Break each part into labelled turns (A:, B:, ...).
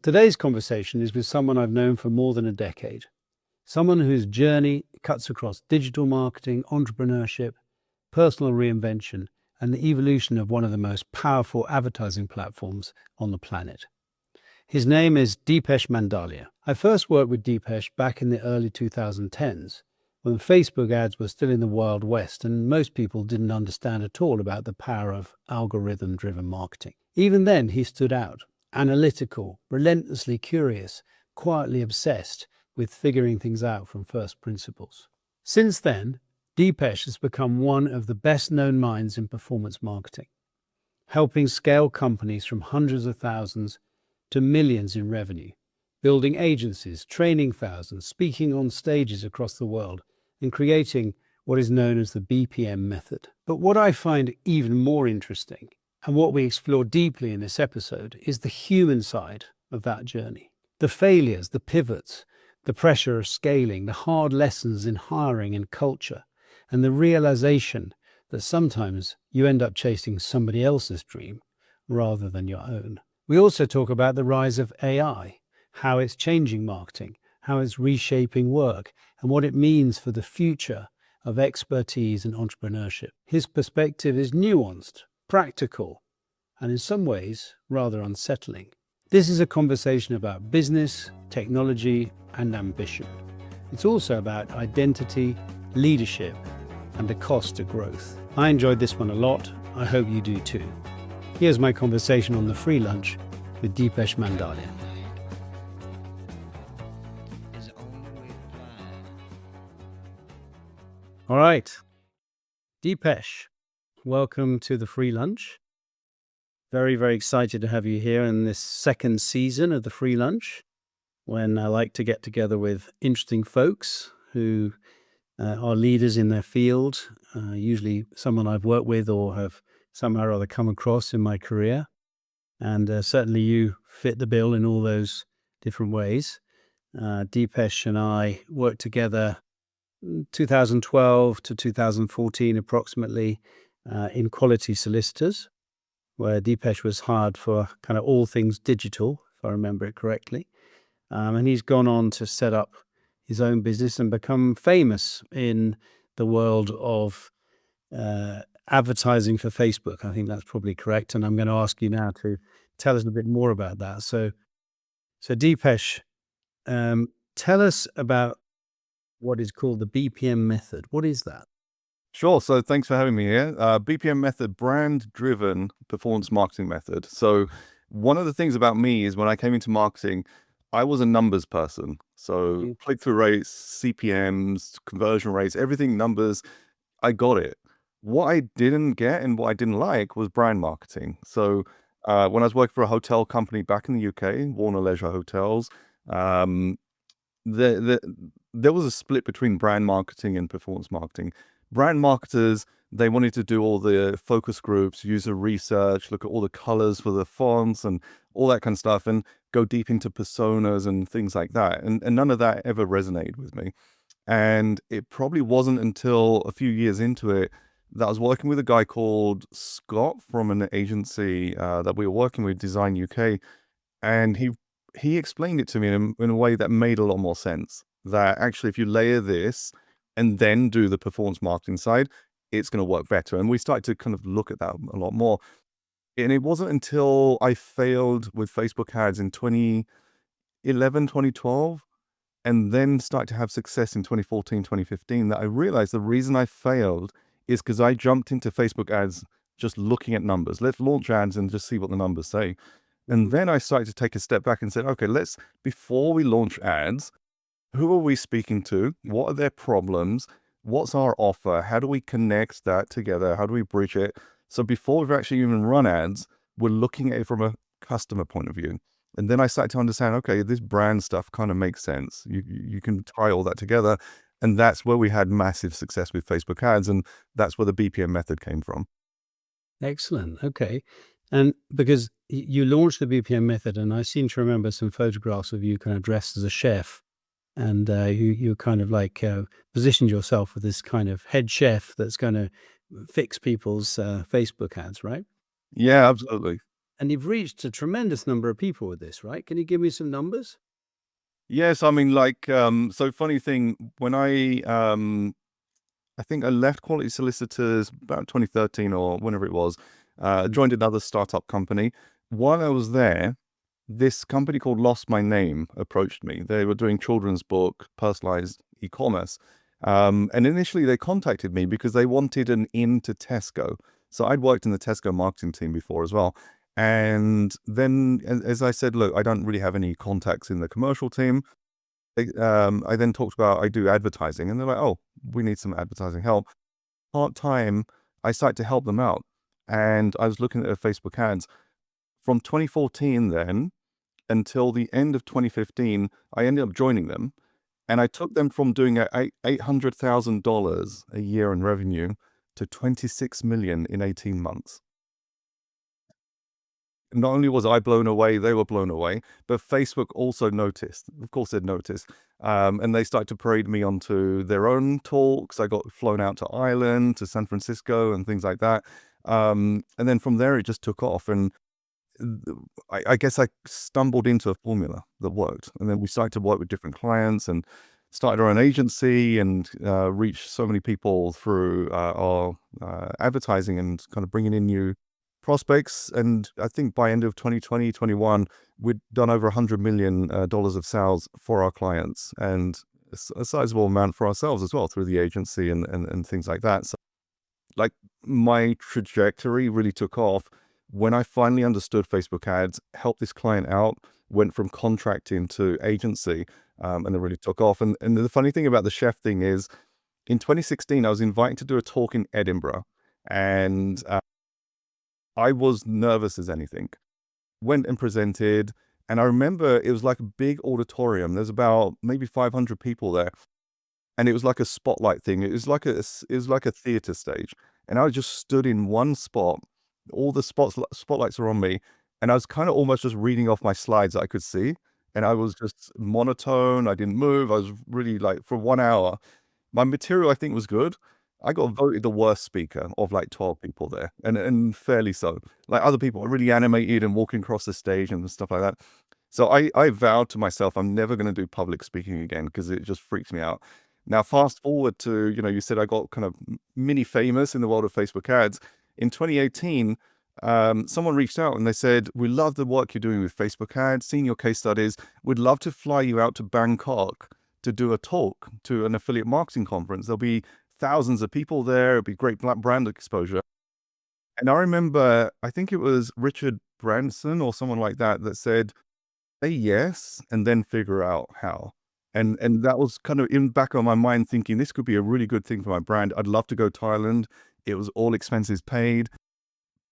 A: Today's conversation is with someone I've known for more than a decade, someone whose journey cuts across digital marketing, entrepreneurship, personal reinvention, and the evolution of one of the most powerful advertising platforms on the planet. His name is Depesh Mandalia. I first worked with Depesh back in the early 2010s, when Facebook ads were still in the Wild West and most people didn't understand at all about the power of algorithm-driven marketing. Even then, he stood out, analytical, relentlessly curious, quietly obsessed with figuring things out from first principles. Since then, Depesh has become one of the best-known minds in performance marketing, helping scale companies from hundreds of thousands to millions in revenue, building agencies, training thousands, speaking on stages across the world, and creating what is known as the BPM Method. But what I find even more interesting, and what we explore deeply in this episode, is the human side of that journey. The failures, the pivots, the pressure of scaling, the hard lessons in hiring and culture, and the realization that sometimes you end up chasing somebody else's dream rather than your own. We also talk about the rise of AI, how it's changing marketing, how it's reshaping work, and what it means for the future of expertise and entrepreneurship. His perspective is nuanced, practical, and in some ways rather unsettling. This is a conversation about business, technology, and ambition. It's also about identity, leadership, and the cost to growth. I enjoyed this one a lot. I hope you do too. Here's my conversation on the free lunch with Depesh Mandalia. All right, Depesh, welcome to the free lunch. Very, very excited to have you here in this second season of the free lunch, when I like to get together with interesting folks who are leaders in their field, usually someone I've worked with or have somehow or other come across in my career. And certainly you fit the bill in all those different ways. Depesh and I worked together 2012 to 2014 approximately in Quality Solicitors, where Depesh was hired for kind of all things digital, if I remember it correctly. And he's gone on to set up his own business and become famous in the world of advertising for Facebook. I think that's probably correct. And I'm going to ask you now to tell us a bit more about that. So Depesh, tell us about what is called the BPM Method. What is that?
B: Sure. So thanks for having me here. BPM Method, brand-driven performance marketing method. So one of the things about me is when I came into marketing, I was a numbers person. So click-through rates, CPMs, conversion rates, everything numbers, I got it. What I didn't get and what I didn't like was brand marketing. So when I was working for a hotel company back in the UK, Warner Leisure Hotels, there was a split between brand marketing and performance marketing. Brand marketers, they wanted to do all the focus groups, user research, look at all the colors for the fonts and all that kind of stuff, and go deep into personas and things like that. And none of that ever resonated with me. And it probably wasn't until a few years into it that I was working with a guy called Scott from an agency that we were working with, Design UK. And he explained it to me in a way that made a lot more sense. That actually, if you layer this and then do the performance marketing side, it's going to work better. And we started to kind of look at that a lot more. And it wasn't until I failed with Facebook ads in 2011, 2012, and then started to have success in 2014, 2015, that I realized the reason I failed is because I jumped into Facebook ads just looking at numbers. Let's launch ads and just see what the numbers say. And then I started to take a step back and said, okay, before we launch ads, who are we speaking to? What are their problems? What's our offer? How do we connect that together? How do we bridge it? So before we've actually even run ads, we're looking at it from a customer point of view. And then I started to understand, okay, this brand stuff kind of makes sense. You can tie all that together. And that's where we had massive success with Facebook ads. And that's where the BPM method came from.
A: Excellent. Okay. And because you launched the BPM Method, and I seem to remember some photographs of you kind of dressed as a chef, and you kind of like positioned yourself with this kind of head chef that's going to fix people's Facebook ads, right?
B: Yeah, absolutely.
A: And you've reached a tremendous number of people with this, right? Can you give me some numbers?
B: Yes, I mean, like, so funny thing, when I think I left Quality Solicitors about 2013 or whenever it was, joined another startup company. While I was there, this company called Lost My Name approached me. They were doing children's book, personalized e-commerce. And initially they contacted me because they wanted an in to Tesco. So I'd worked in the Tesco marketing team before as well. And then, as I said, look, I don't really have any contacts in the commercial team. I then talked about I do advertising, and they're like, "Oh, we need some advertising help." Part time, I started to help them out, and I was looking at their Facebook ads from 2014 then until the end of 2015. I ended up joining them, and I took them from doing $800,000 a year in revenue to 26 million in 18 months. Not only was I blown away, they were blown away, but Facebook also noticed. Of course, they'd noticed. And they started to parade me onto their own talks. I got flown out to Ireland, to San Francisco, and things like that. And then from there, it just took off. And I guess I stumbled into a formula that worked. And then we started to work with different clients and started our own agency and reached so many people through our advertising and kind of bringing in new prospects. And I think by end of 2020, 21, we'd done over $100 million dollars of sales for our clients, and a sizable amount for ourselves as well through the agency and things like that. So like my trajectory really took off when I finally understood Facebook ads, helped this client out, went from contracting to agency, and it really took off. And the funny thing about the chef thing is in 2016, I was invited to do a talk in Edinburgh, and I was nervous as anything. Went and presented, and I remember it was like a big auditorium. There's about maybe 500 people there, and it was like a spotlight thing. It was like a theater stage, and I just stood in one spot. All the spotlights were on me, and I was kind of almost just reading off my slides that I could see, and I was just monotone. I didn't move. I was really like for 1 hour. My material, I think, was good. I got voted the worst speaker of like 12 people there, and fairly so. Like other people are really animated and walking across the stage and stuff like that. So I vowed to myself, I'm never going to do public speaking again because it just freaks me out. Now, fast forward to, you said I got kind of mini famous in the world of Facebook ads. In 2018, someone reached out and they said, "We love the work you're doing with Facebook ads, seeing your case studies. We'd love to fly you out to Bangkok to do a talk to an affiliate marketing conference. There'll be thousands of people there. It'll be great brand exposure." And I remember, I think it was Richard Branson or someone like that that said, "Say yes and then figure out how." And that was kind of in the back of my mind thinking this could be a really good thing for my brand. I'd love to go to Thailand. It was all expenses paid,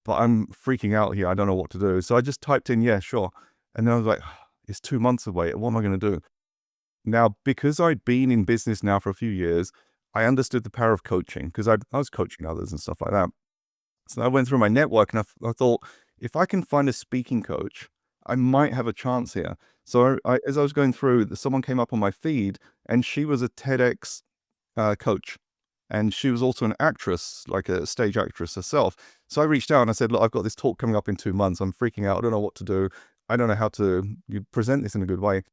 B: but I'm freaking out here. I don't know what to do. So I just typed in, "Yeah, sure." And then I was like, it's 2 months away. What am I going to do? Now, because I'd been in business now for a few years, I understood the power of coaching because I was coaching others and stuff like that. So I went through my network and I thought, if I can find a speaking coach, I might have a chance here. So as I was going through, someone came up on my feed and she was a TEDx coach. And she was also an actress, like a stage actress herself. So I reached out and I said, "Look, I've got this talk coming up in 2 months. I'm freaking out. I don't know what to do. I don't know how to present this in a good way."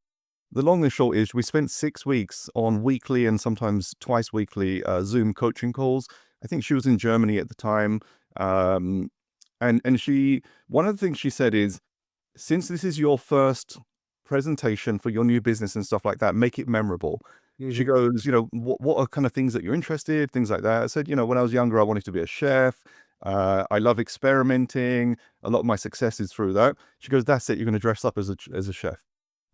B: The long and short is we spent 6 weeks on weekly and sometimes twice weekly Zoom coaching calls. I think she was in Germany at the time. And one of the things she said is, since this is your first presentation for your new business and stuff like that, make it memorable. She goes, what are kind of things that you're interested, things like that. I said, when I was younger, I wanted to be a chef. I love experimenting. A lot of my success is through that. She goes, "That's it. You're going to dress up as a chef."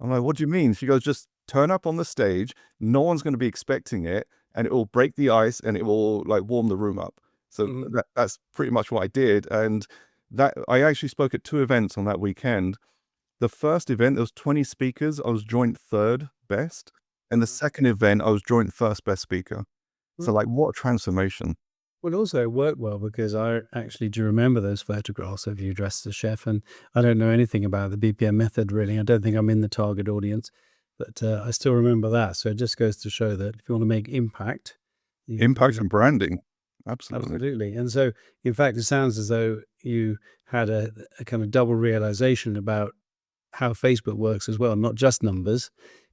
B: I'm like, "What do you mean?" She goes, "Just turn up on the stage. No one's going to be expecting it, and it will break the ice and it will like warm the room up." So that's pretty much what I did. And that I actually spoke at 2 events on that weekend. The first event, there was 20 speakers. I was joint third best. And the second event, I was joint first best speaker. So like, what a transformation.
A: Well, also it worked well because I actually do remember those photographs of you dressed as a chef, and I don't know anything about the BPM method really. I don't think I'm in the target audience, but I still remember that. So it just goes to show that if you want to make impact, you
B: Impact and branding. Absolutely.
A: Absolutely. And so, in fact, it sounds as though you had a kind of double realization about how Facebook works as well, not just numbers,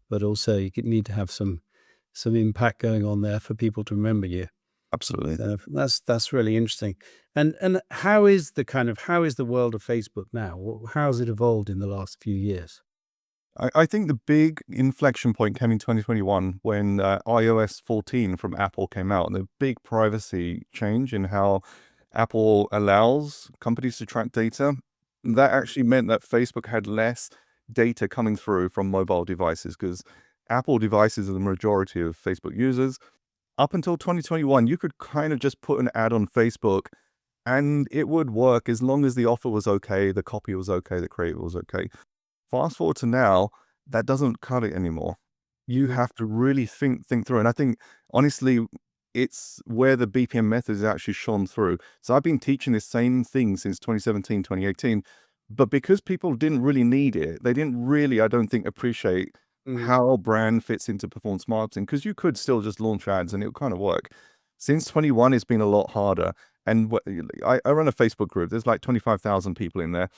A: but also you need to have some impact going on there for people to remember you.
B: Absolutely.
A: So that's really interesting. And how is the world of Facebook now? How has it evolved in the last few years?
B: I think the big inflection point came in 2021 when iOS 14 from Apple came out, and the big privacy change in how Apple allows companies to track data. That actually meant that Facebook had less data coming through from mobile devices because Apple devices are the majority of Facebook users. Up until 2021, you could kind of just put an ad on Facebook and it would work as long as the offer was okay, the copy was okay, the creative was okay. Fast forward to now, that doesn't cut it anymore. You
A: Mm.
B: have to really think through. And I think, honestly, it's where the BPM method is actually shone through. So I've been teaching the same thing since 2017, 2018. But because people didn't really need it, they didn't really, I don't think, appreciate
A: Mm.
B: how brand fits into performance marketing, because you could still just launch ads and it'll kind of work. Since 21, it's been a lot harder. And I run a Facebook group. There's like 25,000 people in there.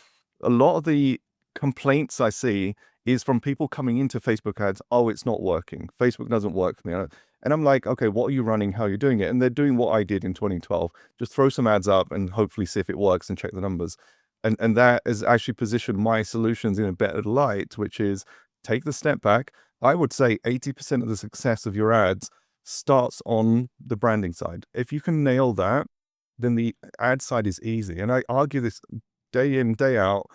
B: A lot of the complaints I see is from people coming into Facebook ads. Oh, it's not working. Facebook doesn't work for me. And I'm like, okay, what are you running? How are you doing it? And they're doing what I did in 2012. Just throw some ads up and hopefully see if it works and check the numbers. And that has actually positioned my solutions in a better light, which is take the step back. I would say 80% of the success of your ads starts on the branding side. If you can nail that, then the ad side is easy. And I argue this day in, day out.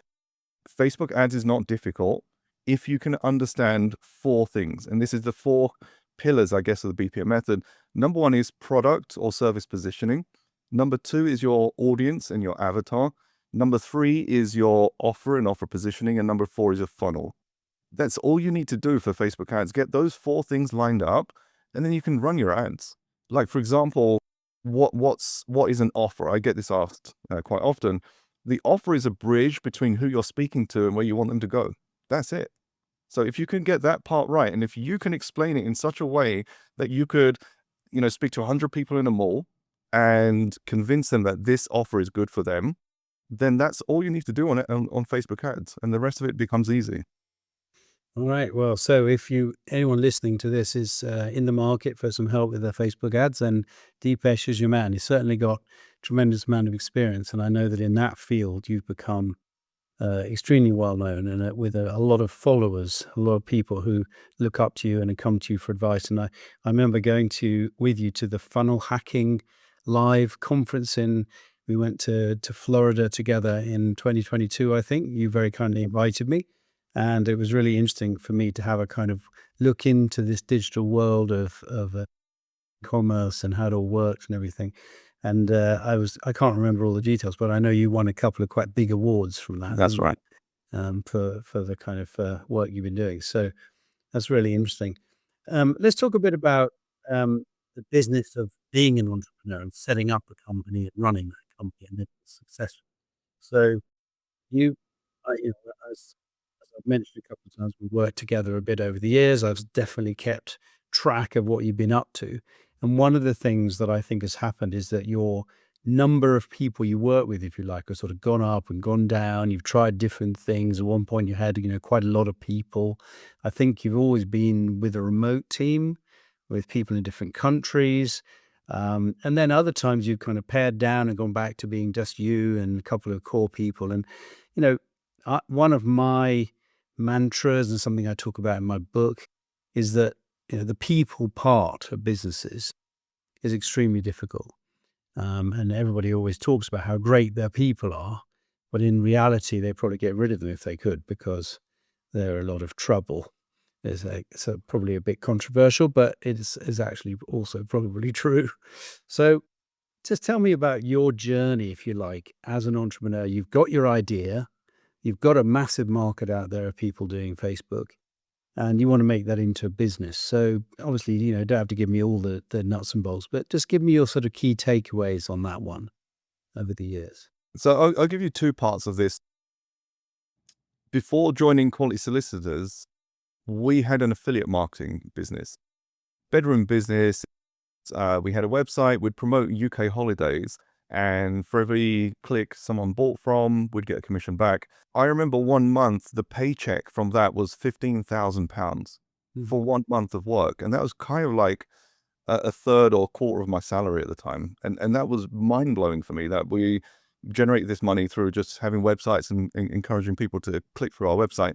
B: Facebook ads is not difficult if you can understand four things. And this is the four pillars, I guess, of the BPM method. Number one is product or service positioning. Number two is your audience and your avatar. Number three is your offer and offer positioning. And number four is your funnel. That's all you need to do for Facebook ads. Get those four things lined up, and then you can run your ads. Like, for example, what is an offer? I get this asked quite often. The offer is a bridge between who you're speaking to and where you want them to go. That's it. So if you can get that part right, and if you can explain it in such a way that you could, speak to 100 people in a mall and convince them that this offer is good for them, then that's all you need to do on Facebook ads, and the rest of it becomes easy.
A: All right. Well, so if anyone listening to this is in the market for some help with their Facebook ads, then Depesh is your man. He's certainly got a tremendous amount of experience, and I know that in that field you've become extremely well known and with a lot of followers, a lot of people who look up to you and come to you for advice. And I remember going with you to the funnel hacking live conference we went to Florida together in 2022. I think you very kindly invited me. And it was really interesting for me to have a kind of look into this digital world of commerce and how it all works and everything. And I can't remember all the details, but I know you won a couple of quite big awards from that,
B: That's
A: didn't you?
B: right.
A: For the kind of work you've been doing. So that's really interesting. Let's talk a bit about the business of being an entrepreneur and setting up a company and running that company and then successful. So you, as I've mentioned a couple of times, we've worked together a bit over the years. I've definitely kept track of what you've been up to. And one of the things that I think has happened is that your number of people you work with, if you like, has sort of gone up and gone down. You've tried different things. At one point, you had, quite a lot of people. I think you've always been with a remote team with people in different countries. And then other times you've kind of pared down and gone back to being just you and a couple of core people. And, you know, one of my mantras and something I talk about in my book is that the people part of businesses is extremely difficult, and everybody always talks about how great their people are, but in reality they probably get rid of them if they could because they're a lot of trouble. It's probably a bit controversial, but is actually also probably true. So just tell me about your journey, if you like, as an entrepreneur. You've got your idea. You've got a massive market out there of people doing Facebook, and you want to make that into a business. So obviously, don't have to give me all the nuts and bolts, but just give me your sort of key takeaways on that one over the years.
B: So I'll give you two parts of this. Before joining Quality Solicitors, we had an affiliate marketing business, bedroom business. We had a website, we'd promote UK holidays, and for every click someone bought from, we'd get a commission back. I remember one month, the paycheck from that was £15,000 for 1 month of work. And that was kind of like a third or quarter of my salary at the time. And that was mind blowing for me that we generated this money through just having websites and encouraging people to click through our website.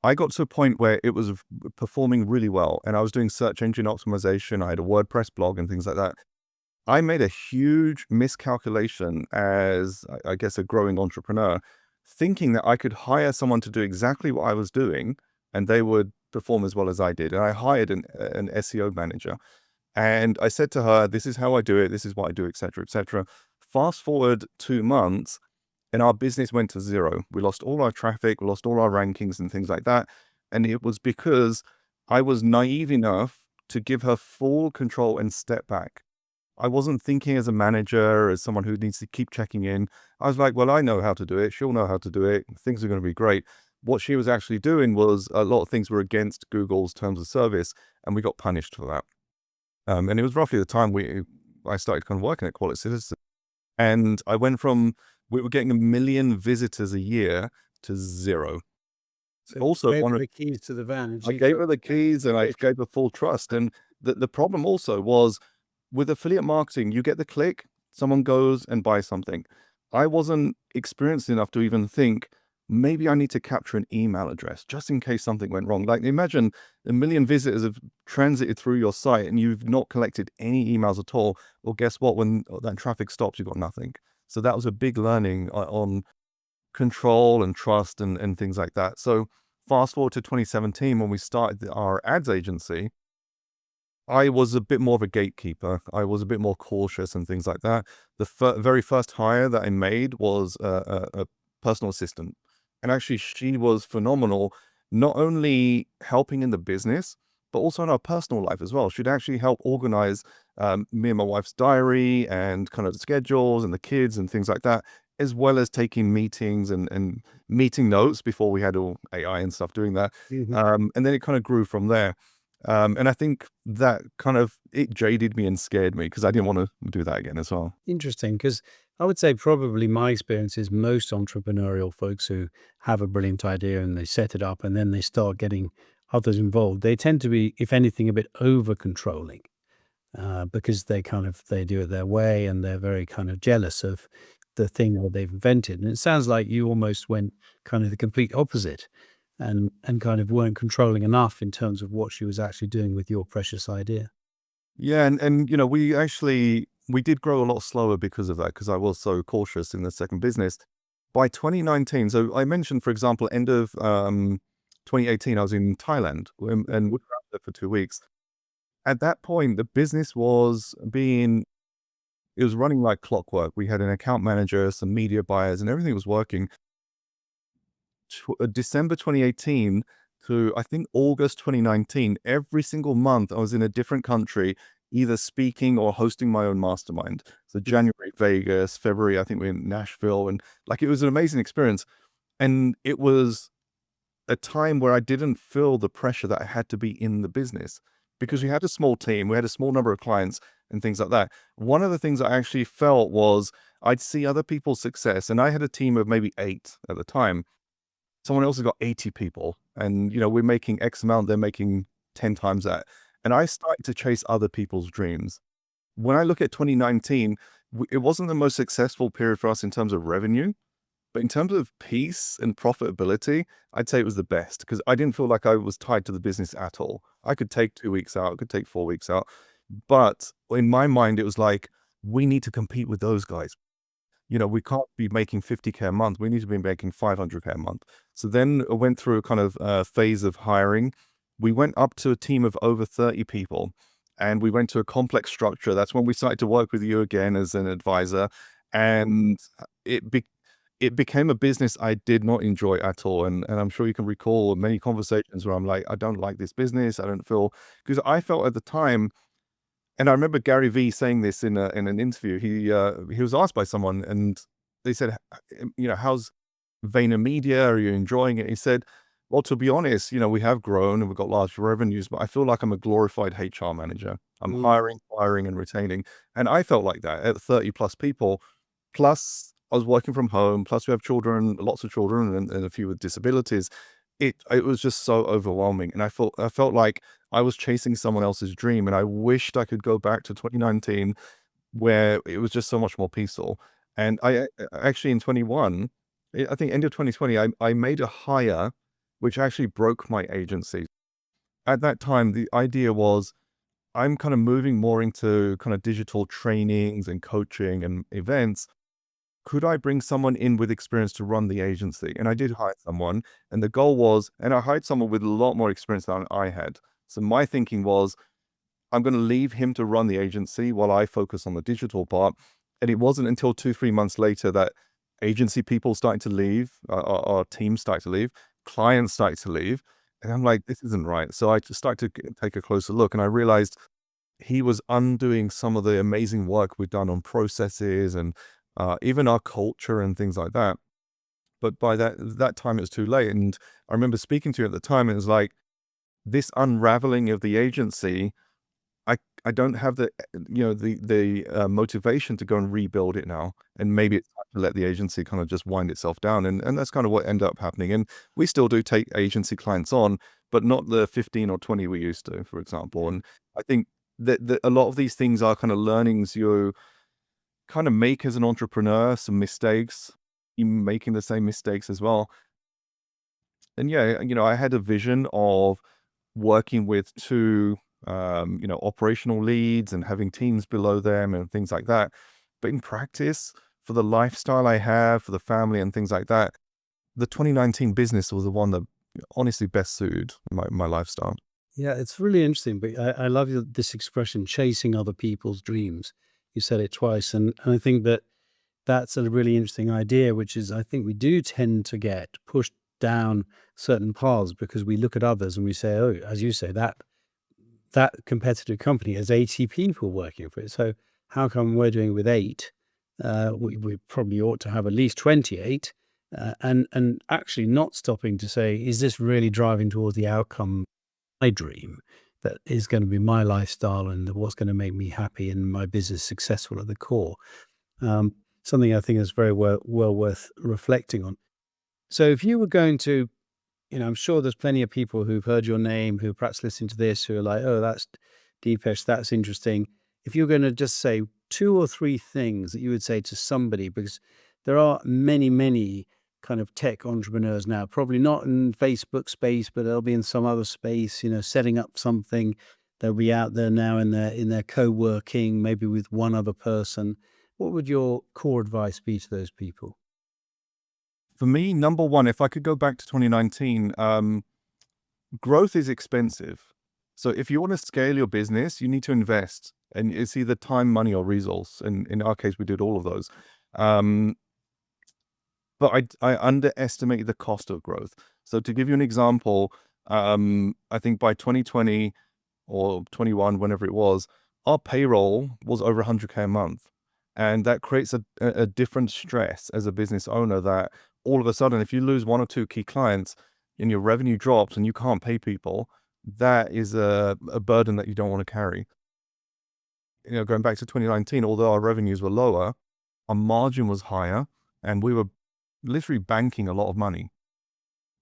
B: I got to a point where it was performing really well, and I was doing search engine optimization. I had a WordPress blog and things like that. I made a huge miscalculation as, I guess, a growing entrepreneur, thinking that I could hire someone to do exactly what I was doing and they would perform as well as I did. And I hired an SEO manager, and I said to her, this is how I do it. This is what I do, et cetera, et cetera. Fast forward 2 months, and our business went to zero. We lost all our traffic, we lost all our rankings and things like that. And it was because I was naive enough to give her full control and step back. I wasn't thinking as a manager, as someone who needs to keep checking in. I was like, well, I know how to do it. She'll know how to do it. Things are going to be great. What she was actually doing was a lot of things were against Google's terms of service, and we got punished for that. And it was roughly the time I started kind of working at Quality Citizen. And I went from, we were getting 1 million visitors a year to zero.
A: So
B: Also,
A: gave her the keys to the van. And
B: I gave her the keys and I gave her full trust. And the problem also was with affiliate marketing, you get the click, someone goes and buys something. I wasn't experienced enough to even think, maybe I need to capture an email address just in case something went wrong. Like, imagine 1 million visitors have transited through your site and you've not collected any emails at all. Well, guess what? When that traffic stops, you've got nothing. So that was a big learning on control and trust and things like that. So fast forward to 2017, when we started our ads agency, I was a bit more of a gatekeeper. I was a bit more cautious and things like that. The very first hire that I made was a personal assistant. And actually, she was phenomenal, not only helping in the business, but also in our personal life as well. She'd actually help organize me and my wife's diary and kind of the schedules and the kids and things like that, as well as taking meetings and meeting notes before we had all AI and stuff doing that. And then it kind of grew from there. And I think that kind of, it jaded me and scared me because I didn't want to do that again as well.
A: Interesting, because I would say probably my experience is most entrepreneurial folks who have a brilliant idea and they set it up and then they start getting others involved, they tend to be, if anything, a bit over controlling because they do it their way and they're very kind of jealous of the thing that they've invented. And it sounds like you almost went kind of the complete opposite and kind of weren't controlling enough in terms of what she was actually doing with your precious idea.
B: Yeah. And you know, we did grow a lot slower because of that, because I was so cautious in the second business. By 2019, so I mentioned, for example, end of 2018, I was in Thailand and we were out there for 2 weeks. At that point, the business was it was running like clockwork. We had an account manager, some media buyers, and everything was working. December 2018 to I think August 2019, every single month I was in a different country, either speaking or hosting my own mastermind. So January, Vegas, February, I think we're in Nashville, and like, it was an amazing experience. And it was a time where I didn't feel the pressure that I had to be in the business because we had a small team, we had a small number of clients and things like that. One of the things I actually felt was I'd see other people's success, and I had a team of maybe 8 at the time. Someone else has got 80 people, and you know, we're making X amount, they're making 10 times that. And I started to chase other people's dreams. When I look at 2019, it wasn't the most successful period for us in terms of revenue, but in terms of peace and profitability, I'd say it was the best because I didn't feel like I was tied to the business at all. I could take 2 weeks out, I could take 4 weeks out. But in my mind, it was like, we need to compete with those guys. You know, we can't be making 50K a month. We need to be making 500K a month. So then I went through a kind of phase of hiring. We went up to a team of over 30 people and we went to a complex structure. That's when we started to work with you again as an advisor. And it became a business I did not enjoy at all. And I'm sure you can recall many conversations where I'm like, I don't like this business. I don't feel, because I felt at the time, and I remember Gary Vee saying this in an interview. He was asked by someone, and they said, you know, how's VaynerMedia? Are you enjoying it? He said, well, to be honest, you know, we have grown and we've got large revenues, but I feel like I'm a glorified HR manager. I'm
A: Mm.
B: hiring, firing, and retaining. And I felt like that at 30 plus people. Plus, I was working from home. Plus, we have children, lots of children, and a few with disabilities. It was just so overwhelming, and I felt like I was chasing someone else's dream, and I wished I could go back to 2019 where it was just so much more peaceful. And actually in 21, I think end of 2020, I made a hire which actually broke my agency. At that time, the idea was I'm kind of moving more into kind of digital trainings and coaching and events. Could I bring someone in with experience to run the agency? And I did hire someone, and the goal was, and I hired someone with a lot more experience than I had. So my thinking was, I'm going to leave him to run the agency while I focus on the digital part. And it wasn't until 2, 3 months later that agency people started to leave, our team started to leave, clients started to leave. And I'm like, this isn't right. So I just started to take a closer look, and I realized he was undoing some of the amazing work we've done on processes and even our culture and things like that. But by that time, it was too late. And I remember speaking to you at the time, and it was like, this unraveling of the agency, I don't have the motivation to go and rebuild it now, and maybe it's time to let the agency kind of just wind itself down, and that's kind of what ended up happening. And we still do take agency clients on, but not the 15 or 20 we used to, for example. And I think that a lot of these things are kind of learnings you kind of make as an entrepreneur, some mistakes, you making the same mistakes as well. And yeah, I had a vision of working with two, operational leads and having teams below them and things like that. But in practice, for the lifestyle I have, for the family and things like that, the 2019 business was the one that honestly best suited my lifestyle.
A: Yeah, it's really interesting. But I love this expression, chasing other people's dreams. You said it twice. And I think that that's a really interesting idea, which is I think we do tend to get pushed down certain paths because we look at others and we say, oh, as you say, that competitive company has 80 people working for it. So how come we're doing it with eight? We probably ought to have at least 28. And actually not stopping to say, is this really driving towards the outcome I dream that is going to be my lifestyle and what's going to make me happy and my business successful at the core? Um, Something I think is very well worth reflecting on. So if you were going to, I'm sure there's plenty of people who've heard your name, who perhaps listen to this, who are like, oh, that's Deepesh, that's interesting. If you're going to just say two or three things that you would say to somebody, because there are many, many kind of tech entrepreneurs now, probably not in Facebook space, but they'll be in some other space, setting up something. They'll be out there now in their co-working, maybe with one other person. What would your core advice be to those people?
B: For me, number one, if I could go back to 2019, growth is expensive. So if you want to scale your business, you need to invest, and it's either time, money, or resource. And in our case, we did all of those. Um, but I underestimated the cost of growth. So to give you an example, I think by 2020 or 21, whenever it was, our payroll was over 100K a month. And that creates a different stress as a business owner, that all of a sudden, if you lose one or two key clients and your revenue drops and you can't pay people, that is a burden that you don't want to carry. Going back to 2019, although our revenues were lower, our margin was higher, and we were literally banking a lot of money.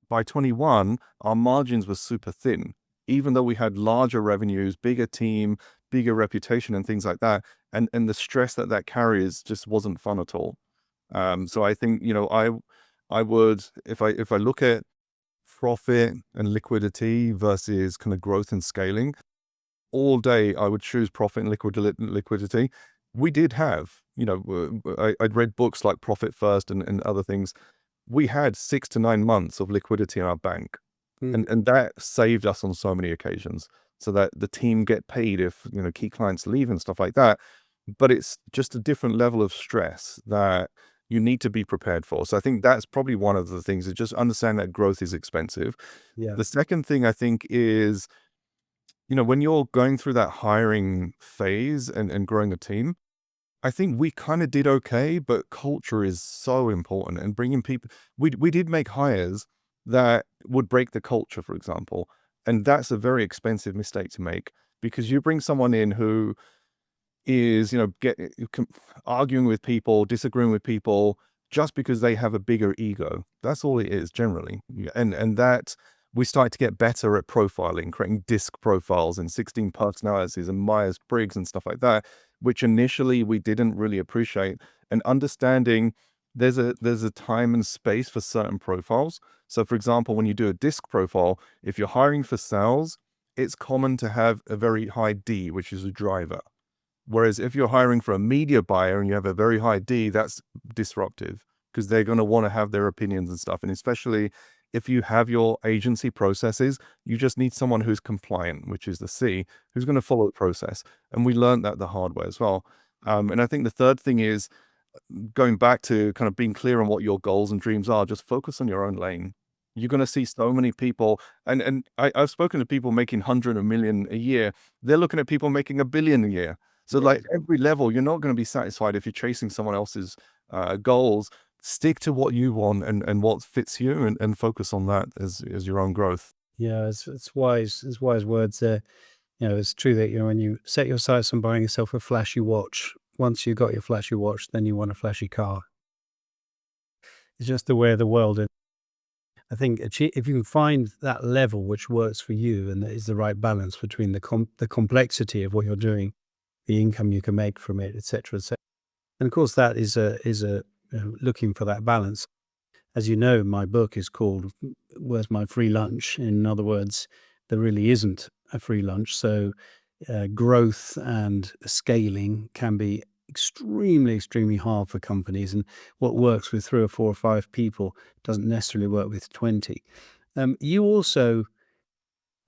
B: By 21, our margins were super thin, even though we had larger revenues, bigger team, bigger reputation and things like that. And the stress that carries just wasn't fun at all. So I think, I would, if I look at profit and liquidity versus kind of growth and scaling, all day I would choose profit and liquidity. We did have, I'd read books like Profit First and other things. We had 6 to 9 months of liquidity in our bank,
A: Mm.
B: and that saved us on so many occasions, so that the team get paid if, key clients leave and stuff like that. But it's just a different level of stress that you need to be prepared for. So I think that's probably one of the things, is just understand that growth is expensive.
A: Yeah.
B: The second thing I think is, when you're going through that hiring phase and growing a team, I think we kind of did okay, but culture is so important, and bringing people. We did make hires that would break the culture, for example, and that's a very expensive mistake to make. because you bring someone in who is, arguing with people, disagreeing with people, just because they have a bigger ego. That's all it is generally. And that we started to get better at profiling, creating disc profiles and 16 personalities and Myers-Briggs and stuff like that, which initially we didn't really appreciate. And understanding there's a time and space for certain profiles. So for example, when you do a disc profile, if you're hiring for sales, it's common to have a very high D, which is a driver. Whereas if you're hiring for a media buyer and you have a very high D, that's disruptive, because they're going to want to have their opinions and stuff. And especially if you have your agency processes, you just need someone who's compliant, which is the C, who's going to follow the process. And we learned that the hard way as well. And I think the third thing is going back to kind of being clear on what your goals and dreams are. Just focus on your own lane. You're going to see so many people, and I've spoken to people making 100 million a year. They're looking at people making 1 billion a year. So like every level, you're not going to be satisfied if you're chasing someone else's goals. Stick to what you want and what fits you, and focus on that as your own growth.
A: Yeah, it's wise. It's wise words there. It's true that when you set your sights on buying yourself a flashy watch, once you got your flashy watch, then you want a flashy car. It's just the way of the world. And I think if you can find that level which works for you, and that is the right balance between the complexity of what you're doing, the income you can make from it, etc., etc. And of course, that is looking for that balance. As you know, my book is called "Where's My Free Lunch?" In other words, there really isn't a free lunch. So growth and scaling can be extremely, extremely hard for companies. And what works with 3 or 4 or 5 people doesn't necessarily work with 20. You also,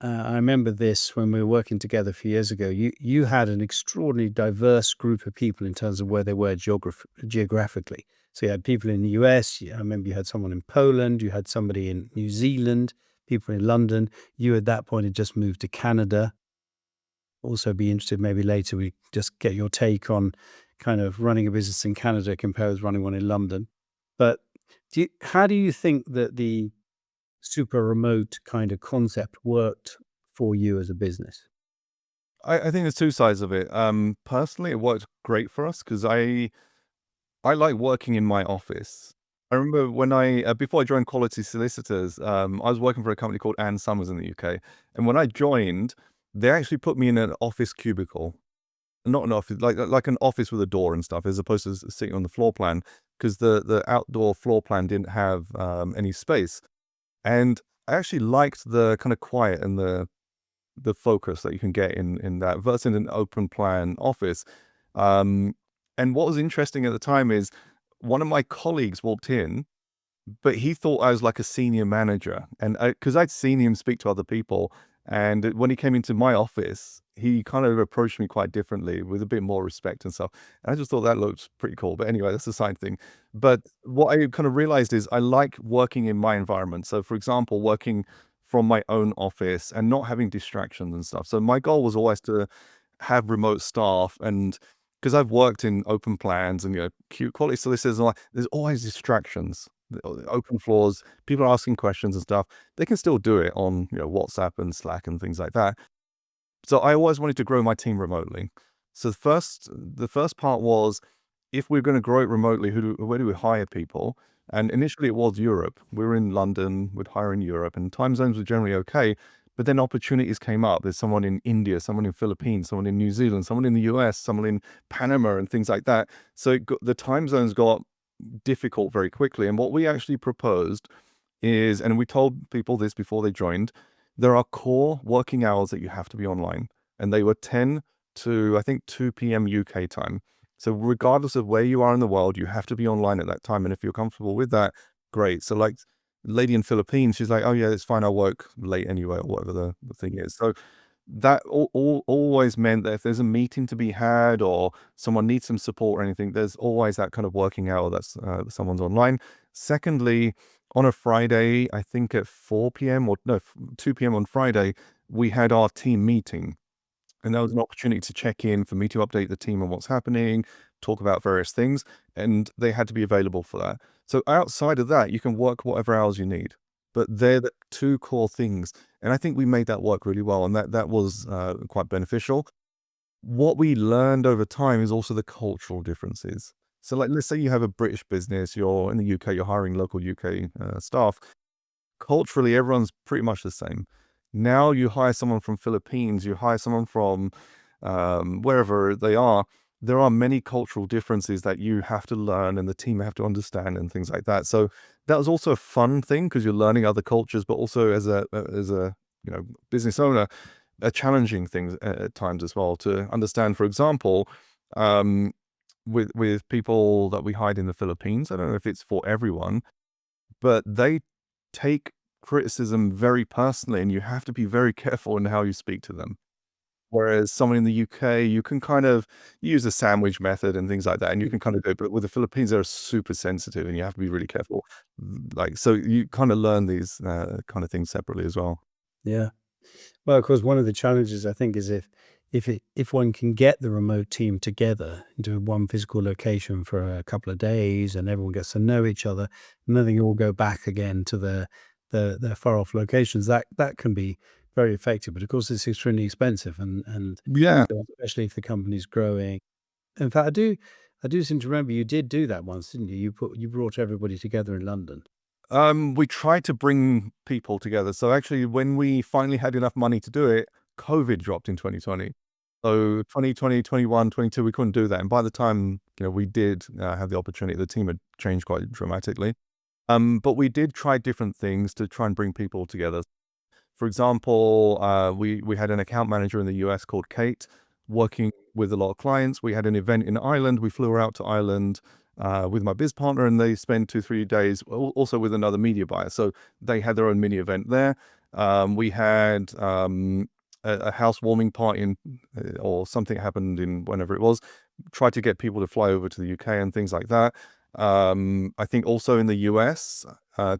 A: I remember this when we were working together a few years ago, you had an extraordinarily diverse group of people in terms of where they were geographically. So you had people in the US, I remember you had someone in Poland, you had somebody in New Zealand, people in London. You at that point had just moved to Canada. Also be interested, maybe later we just get your take on kind of running a business in Canada compared with running one in London. But how do you think that the super remote kind of concept worked for you as a business?
B: I think there's two sides of it. Personally, it worked great for us because I like working in my office. I remember when before I joined Quality Solicitors, I was working for a company called Ann Summers in the UK. And when I joined, they actually put me in an office cubicle. Not an office, like an office with a door and stuff, as opposed to sitting on the floor plan, because the outdoor floor plan didn't have any space. And I actually liked the kind of quiet and the focus that you can get in that versus in an open plan office. And what was interesting at the time is one of my colleagues walked in, but he thought I was like a senior manager. And because I'd seen him speak to other people, and when he came into my office, he kind of approached me quite differently with a bit more respect and stuff. And I just thought that looked pretty cool. But anyway, that's a side thing. But what I kind of realized is I like working in my environment. So for example, working from my own office and not having distractions and stuff. So my goal was always to have remote staff, and because I've worked in open plans and quality solicitors, and there's always distractions. Open floors, people are asking questions and stuff. They can still do it on WhatsApp and Slack and things like that. So I always wanted to grow my team remotely. So the first part was, if we're going to grow it remotely, where do we hire people? And initially it was Europe. We were in London, we'd hire in Europe, and time zones were generally okay. But then opportunities came up. There's someone in India, someone in Philippines, someone in New Zealand, someone in the US, someone in Panama and things like that. So the time zones got difficult very quickly. And what we actually proposed is, and we told people this before they joined, there are core working hours that you have to be online. And they were 10 to, I think, 2 p.m. UK time. So regardless of where you are in the world, you have to be online at that time. And if you're comfortable with that, great. So like lady in Philippines, she's like, oh yeah, it's fine. I'll work late anyway, or whatever the thing is. So that always meant that if there's a meeting to be had or someone needs some support or anything, there's always that kind of working hour that's someone's online. Secondly, on a Friday, I think at 4 p.m. or no, 2 p.m. on Friday, we had our team meeting. And that was an opportunity to check in, for me to update the team on what's happening, talk about various things, and they had to be available for that. So outside of that, you can work whatever hours you need. but they're the two core things. And I think we made that work really well, and that was quite beneficial. What we learned over time is also the cultural differences. So, like, let's say you have a British business, you're in the UK, you're hiring local UK staff. Culturally, everyone's pretty much the same. Now you hire someone from Philippines, you hire someone from wherever they are. There are many cultural differences that you have to learn, and the team have to understand, and things like that. So that was also a fun thing because you're learning other cultures, but also as a business owner, a challenging thing at times as well to understand. For example, um, with people that we hired in the Philippines, I don't know if it's for everyone, but they take criticism very personally, and you have to be very careful in how you speak to them. Whereas someone in the UK, you can kind of use the sandwich method and things like that, and you can kind of do it. But with the Philippines, they're super sensitive, and you have to be really careful. Like, so you kind of learn these kind of things separately as well.
A: Yeah. Well, of course, one of the challenges I think is if one can get the remote team together into one physical location for a couple of days and everyone gets to know each other, and then they all go back again to their far off locations, that can be very effective. But of course, it's extremely expensive, and
B: Yeah.
A: especially if the company's growing. In fact, I do seem to remember you did do that once, didn't you? You brought everybody together in London.
B: We tried to bring people together. So actually, when we finally had enough money to do it, COVID dropped in 2020. So 2020, 21, 22, we couldn't do that. And by the time, we did have the opportunity, the team had changed quite dramatically. But we did try different things to try and bring people together. For example, we had an account manager in the US called Kate, working with a lot of clients. We had an event in Ireland. We flew her out to Ireland with my biz partner, and they spent 2-3 days also with another media buyer. So they had their own mini event there. We had a housewarming party or something happened in whenever it was. Tried to get people to fly over to the UK and things like that. I think also in the US,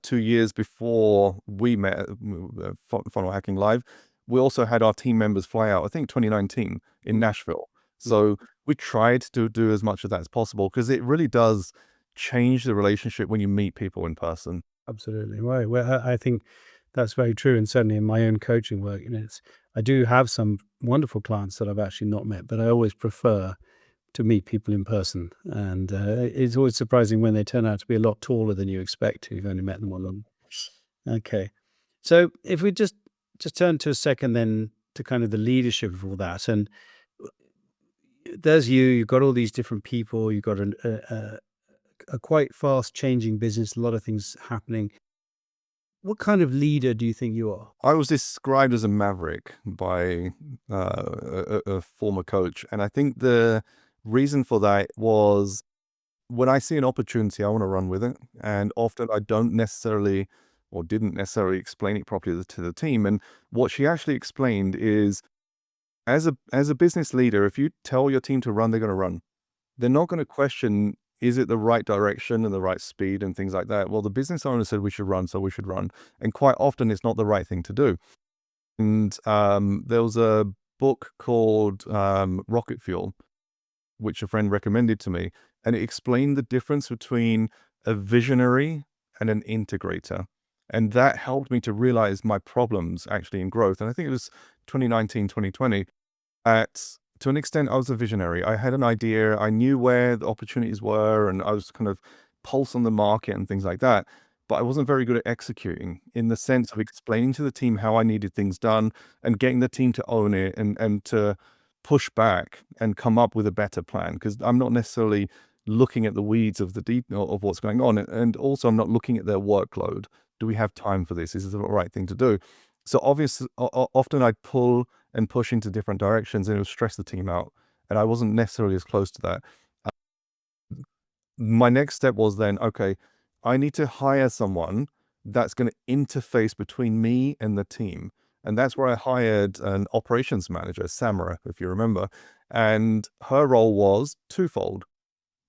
B: 2 years before we met Funnel Hacking Live, we also had our team members fly out, I think 2019 in Nashville. So we tried to do as much of that as possible because it really does change the relationship when you meet people in person.
A: Absolutely. Right. Well, I think that's very true. And certainly in my own coaching work, I do have some wonderful clients that I've actually not met, but I always prefer to meet people in person. And it's always surprising when they turn out to be a lot taller than you expect if you've only met them online. Okay. So if we just turn to a second then to kind of the leadership of all that. And there's you've got all these different people, you've got a quite fast changing business, a lot of things happening. What kind of leader do you think you are?
B: I was described as a maverick by a former coach. And I think the reason for that was when I see an opportunity, I want to run with it. And often I don't necessarily or didn't necessarily explain it properly to the team. And what she actually explained is as a business leader, if you tell your team to run, they're going to run. They're not going to question, is it the right direction and the right speed and things like that? Well, the business owner said we should run, so we should run. And quite often it's not the right thing to do. And there was a book called Rocket Fuel, which a friend recommended to me. And it explained the difference between a visionary and an integrator. And that helped me to realize my problems actually in growth. And I think it was 2019, 2020. To an extent, I was a visionary. I had an idea. I knew where the opportunities were, and I was kind of pulse on the market and things like that. But I wasn't very good at executing in the sense of explaining to the team how I needed things done and getting the team to own it and to push back and come up with a better plan. Because I'm not necessarily looking at the weeds of the detail of what's going on. And also, I'm not looking at their workload. Do we have time for this? Is this the right thing to do? So obviously, often I'd pull and push into different directions, and it would stress the team out. And I wasn't necessarily as close to that. My next step was then, okay, I need to hire someone that's going to interface between me and the team. And that's where I hired an operations manager, Samara, if you remember. And her role was twofold: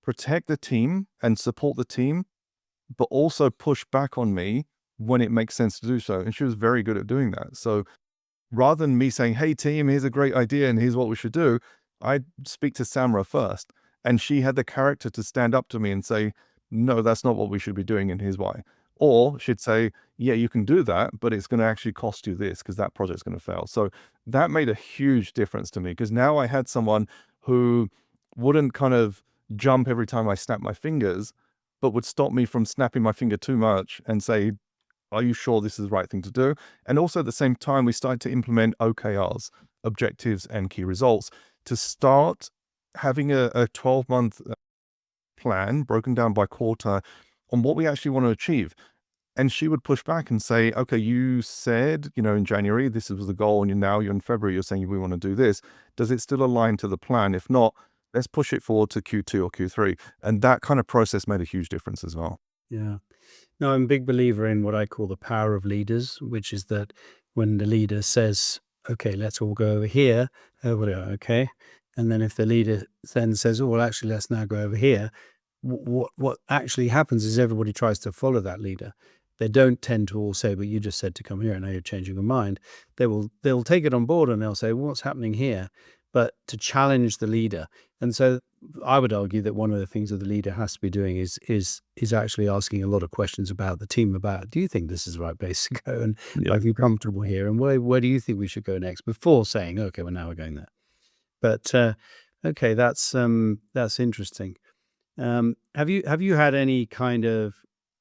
B: protect the team and support the team, but also push back on me when it makes sense to do so. And she was very good at doing that. So rather than me saying, hey, team, here's a great idea and here's what we should do, I'd speak to Samra first. And she had the character to stand up to me and say, no, that's not what we should be doing, and here's why. Or she'd say, yeah, you can do that, but it's going to actually cost you this because that project's going to fail. So that made a huge difference to me, because now I had someone who wouldn't kind of jump every time I snapped my fingers, but would stop me from snapping my finger too much and say, are you sure this is the right thing to do? And also at the same time, we started to implement OKRs, objectives and key results, to start having a 12-month plan broken down by quarter on what we actually want to achieve. And she would push back and say, okay, you said, in January, this was the goal, and now you're in February, you're saying we want to do this. Does it still align to the plan? If not, let's push it forward to Q2 or Q3. And that kind of process made a huge difference as well.
A: Yeah. No, I'm a big believer in what I call the power of leaders, which is that when the leader says, okay, let's all go over here, everybody, okay. And then if the leader then says, oh, well, actually, let's now go over here, what actually happens is everybody tries to follow that leader. They don't tend to all say, but you just said to come here and now you're changing your mind. They'll take it on board and they'll say, what's happening here? But to challenge the leader. And so I would argue that one of the things that the leader has to be doing is actually asking a lot of questions about the team, about, do you think this is the right place to go? And are you comfortable here? And where do you think we should go next, before saying, okay, well, now we're going there. But okay, that's interesting. Have you had any kind of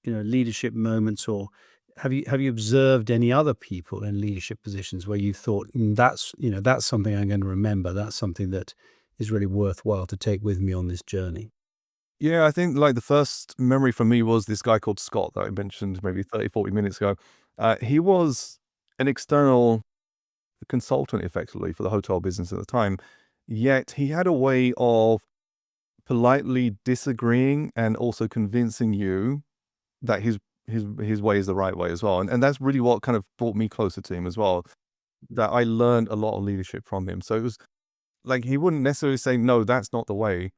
A: leadership moments, or have you observed any other people in leadership positions where you thought, that's something I'm going to remember, that's something that is really worthwhile to take with me on this journey?
B: Yeah, I think like the first memory for me was this guy called Scott that I mentioned maybe 30, 40 minutes ago. He was an external consultant effectively for the hotel business at the time, yet he had a way of politely disagreeing and also convincing you that his way is the right way as well. And that's really what kind of brought me closer to him as well, that I learned a lot of leadership from him. So it was like, he wouldn't necessarily say, no, that's not the way.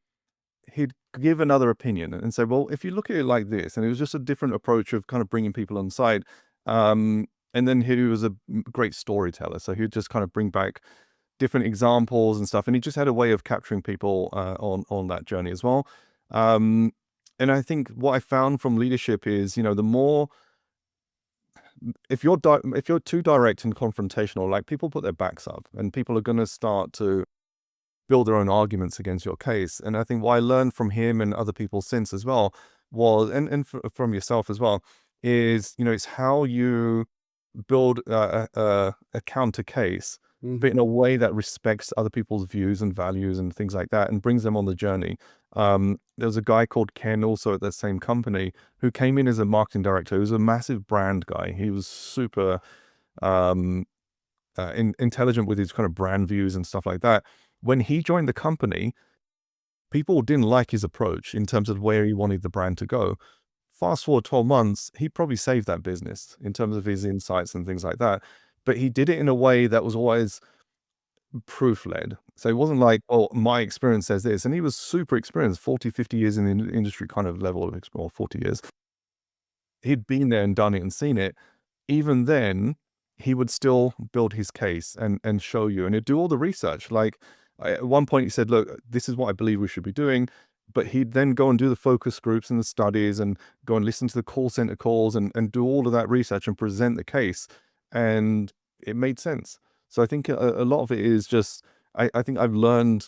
B: He'd give another opinion and say, well, if you look at it like this, and it was just a different approach of kind of bringing people on side. And then he was a great storyteller. So he'd just kind of bring back different examples and stuff. And he just had a way of capturing people on that journey as well. And I think what I found from leadership is, the more, if you're too direct and confrontational, like, people put their backs up and people are going to start to build their own arguments against your case. And I think what I learned from him and other people since as well was, and from yourself as well, is, it's how you build a counter case, but in a way that respects other people's views and values and things like that, and brings them on the journey. There was a guy called Ken, also at that same company, who came in as a marketing director. He was a massive brand guy. He was super intelligent with his kind of brand views and stuff like that. When he joined the company, people didn't like his approach in terms of where he wanted the brand to go. Fast forward 12 months, he probably saved that business in terms of his insights and things like that. But he did it in a way that was always proof-led. So it wasn't like, oh, my experience says this. And he was super experienced, 40, 50 years in the industry kind of level, or 40 years. He'd been there and done it and seen it. Even then, he would still build his case and show you, and he'd do all the research. Like, at one point he said, look, this is what I believe we should be doing. But he'd then go and do the focus groups and the studies and go and listen to the call center calls and do all of that research and present the case. And it made sense. So I think a lot of it is just, I think I've learned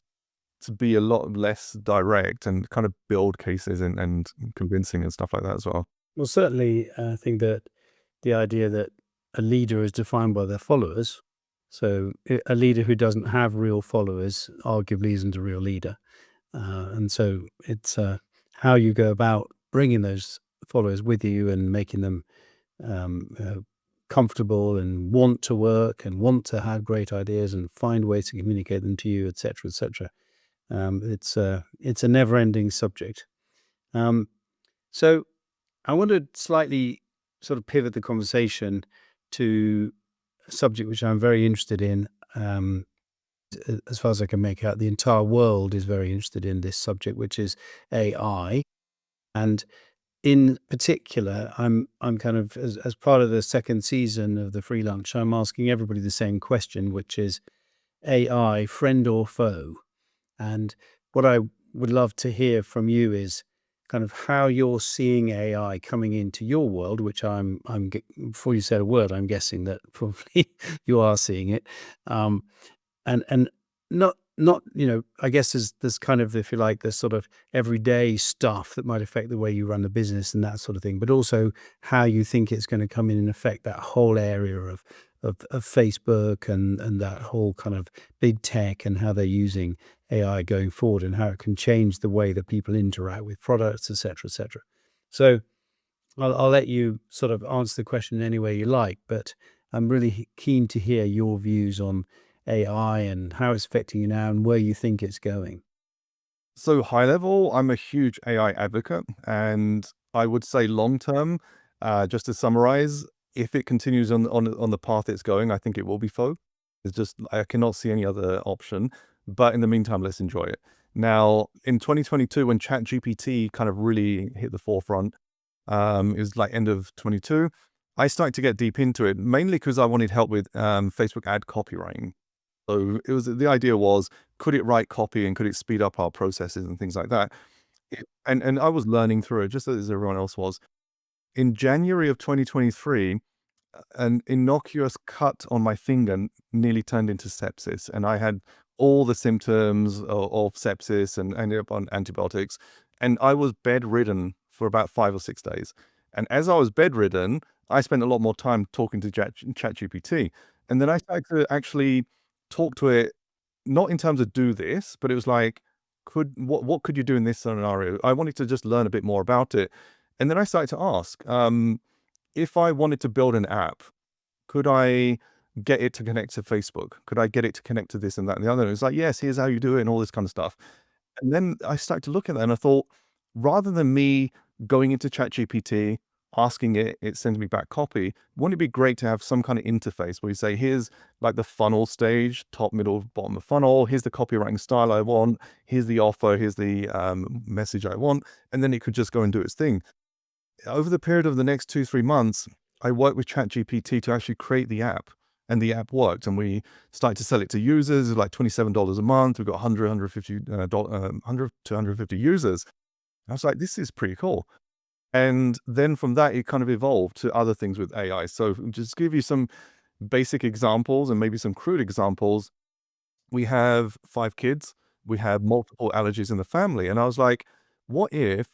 B: to be a lot less direct and kind of build cases and convincing and stuff like that as well.
A: Well, certainly, I think that the idea that a leader is defined by their followers. So a leader who doesn't have real followers arguably isn't a real leader. And so it's how you go about bringing those followers with you and making them comfortable and want to work and want to have great ideas and find ways to communicate them to you, etc., etc. It's a never-ending subject. So I want to slightly sort of pivot the conversation to a subject which I'm very interested in. As far as I can make out, the entire world is very interested in this subject, which is AI. And in particular, I'm kind of, as part of the second season of the Free Lunch, I'm asking everybody the same question, which is AI, friend or foe? And what I would love to hear from you is, kind of how you're seeing AI coming into your world, which before you said a word, I'm guessing that probably you are seeing it. Um, and not I guess there's kind of, if you like, there's sort of everyday stuff that might affect the way you run the business and that sort of thing, but also how you think it's going to come in and affect that whole area of Facebook and that whole kind of big tech, and how they're using AI going forward, and how it can change the way that people interact with products, etc. So I'll let you sort of answer the question any way you like, but I'm really keen to hear your views on AI and how it's affecting you now and where you think it's going.
B: So high level, I'm a huge AI advocate, and I would say long term, just to summarize, if it continues on the path it's going, I think it will be faux. It's just I cannot see any other option. But in the meantime, let's enjoy it. Now, in 2022, when ChatGPT kind of really hit the forefront, it was like end of 22. I started to get deep into it, mainly because I wanted help with Facebook ad copywriting. So the idea was, could it write copy and could it speed up our processes and things like that? And I was learning through it just as everyone else was. In January of 2023, an innocuous cut on my finger nearly turned into sepsis, and I had all the symptoms of sepsis and ended up on antibiotics. And I was bedridden for about 5 or 6 days. And as I was bedridden, I spent a lot more time talking to ChatGPT. And then I started to actually talk to it, not in terms of do this, but it was like, what could you do in this scenario? I wanted to just learn a bit more about it. And then I started to ask, if I wanted to build an app, could I get it to connect to Facebook? Could I get it to connect to this and that and the other? And it's like, yes, here's how you do it and all this kind of stuff. And then I started to look at that and I thought, rather than me going into ChatGPT, asking it, it sends me back copy, wouldn't it be great to have some kind of interface where you say, here's like the funnel stage, top, middle, bottom of funnel, here's the copywriting style I want, here's the offer, here's the message I want, and then it could just go and do its thing. Over the period of the next 2-3 months, I worked with ChatGPT to actually create the app, and the app worked. And we started to sell it to users, like $27 a month. We've got 100 to 150 users. I was like, this is pretty cool. And then from that, it kind of evolved to other things with AI. So just give you some basic examples and maybe some crude examples. We have 5 kids. We have multiple allergies in the family. And I was like, what if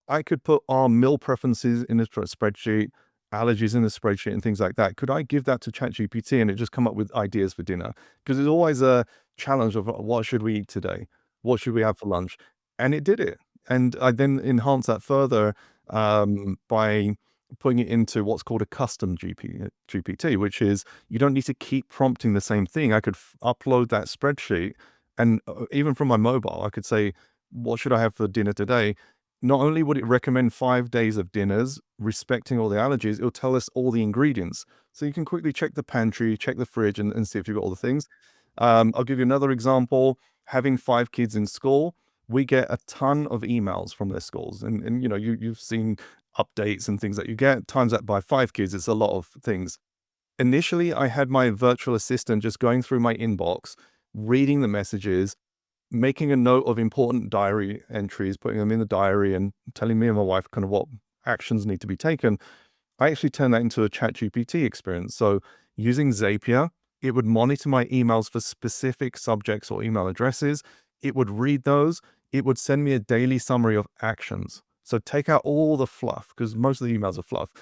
B: I could put our meal preferences in a spreadsheet, allergies in a spreadsheet and things like that? Could I give that to ChatGPT and it just come up with ideas for dinner? Because there's always a challenge of what should we eat today? What should we have for lunch? And it did it. And I then enhanced that further by putting it into what's called a custom GPT, which is you don't need to keep prompting the same thing. I could upload that spreadsheet, and even from my mobile, I could say, what should I have for dinner today? Not only would it recommend 5 days of dinners, respecting all the allergies, it'll tell us all the ingredients. So you can quickly check the pantry, check the fridge, and see if you've got all the things. I'll give you another example. Having 5 kids in school, we get a ton of emails from their schools. And you know, you've seen updates and things that you get. Times that by 5 kids, it's a lot of things. Initially, I had my virtual assistant just going through my inbox, reading the messages, making a note of important diary entries, putting them in the diary and telling me and my wife kind of what actions need to be taken. I actually turned that into a ChatGPT experience. So using Zapier, it would monitor my emails for specific subjects or email addresses. It would read those. It would send me a daily summary of actions. So take out all the fluff, because most of the emails are fluff.